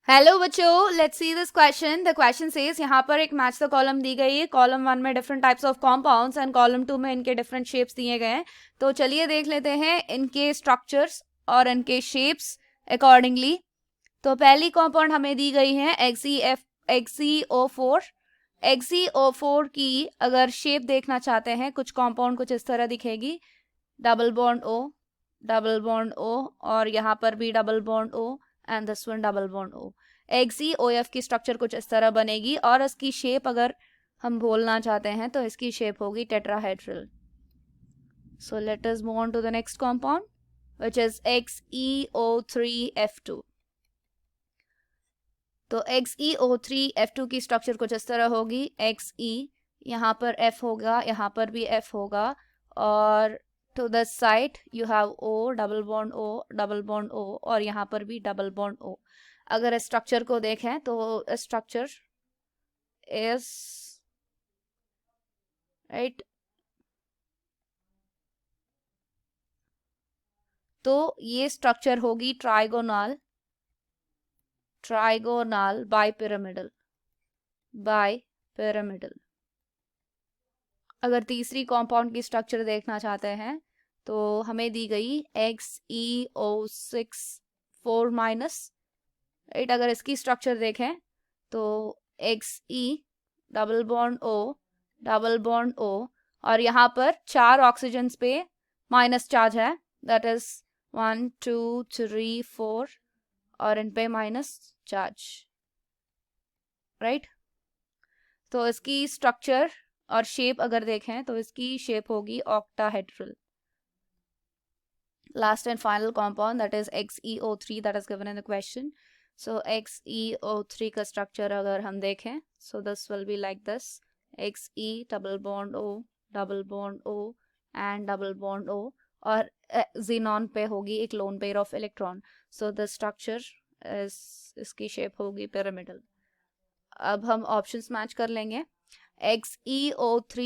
Hello बच्चों, let's see this question. The question says यहाँ पर एक मैच द कॉलम दी गई है। कॉलम 1 में different types of compounds and column 2 में इनके डिफरेंट शेप्स दिए गए हैं। तो चलिए देख लेते हैं इनके स्ट्रक्चर्स और इनके शेप्स अकॉर्डिंगली। तो पहली कॉम्पाउंड हमें दी गई है XeO4। XeO4 की अगर शेप देखना चाहते हैं, कुछ कॉम्पाउंड कुछ इस तरह दिखेगी। Double bond O, double bond O, और यहाँ पर भी double bond O and this one double bond O। XeOF की स्ट्रक्चर कुछ इस तरह बनेगी और इसकी शेप अगर हम बोलना चाहते हैं तो इसकी शेप होगी tetrahedral. So let us move on to the next compound which is XeO3F2। तो XeO3F2 की स्ट्रक्चर कुछ इस तरह होगी। Xe, यहाँ पर F होगा, यहाँ पर भी F होगा, और to the side you have O, double bond O, double bond O, और यहाँ पर भी डबल बॉन्ड O। अगर स्ट्रक्चर को देखें तो स्ट्रक्चर इज राइट। तो ये स्ट्रक्चर होगी ट्राइगोनल, ट्राइगोनल बाइपिरामिडल, बाइपिरामिडल। अगर तीसरी कंपाउंड की स्ट्रक्चर देखना चाहते हैं तो हमें दी गई XeO6 4 माइनस, राइट। अगर इसकी स्ट्रक्चर देखें तो Xe, double bond O, double bond O, और यहाँ पर 4 ऑक्सीजन पे माइनस चार्ज है, दैट इज 1 2 3 4, और इन पे माइनस चार्ज, राइट। तो इसकी स्ट्रक्चर और शेप अगर देखें तो इसकी शेप होगी octahedral. Last and final compound, that is XeO3, that is given in the question. So XeO3 का स्ट्रक्चर अगर हम देखें, so this will be like this: Xe, double bond O, double bond O, and double bond O, और xenon पे होगी एक lone pair of electron. So the structure is, इसकी shape होगी pyramidal. अब हम options match कर लेंगे। XeO3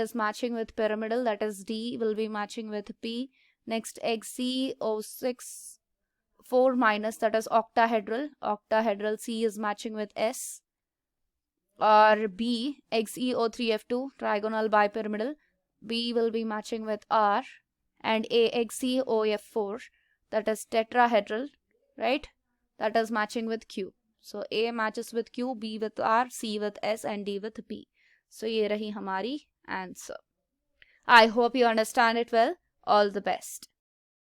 is matching with pyramidal, that is D will be matching with P. Next, XeO6 4 minus, that is octahedral, octahedral C is matching with S. Or B, XeO3F2 trigonal bipyramidal, B will be matching with R. And A, XeOF4, that is tetrahedral, right, that is matching with Q. So A matches with Q, B with R, C with S, and D with P. So ये रही हमारी answer. I hope you understand it well. All the best.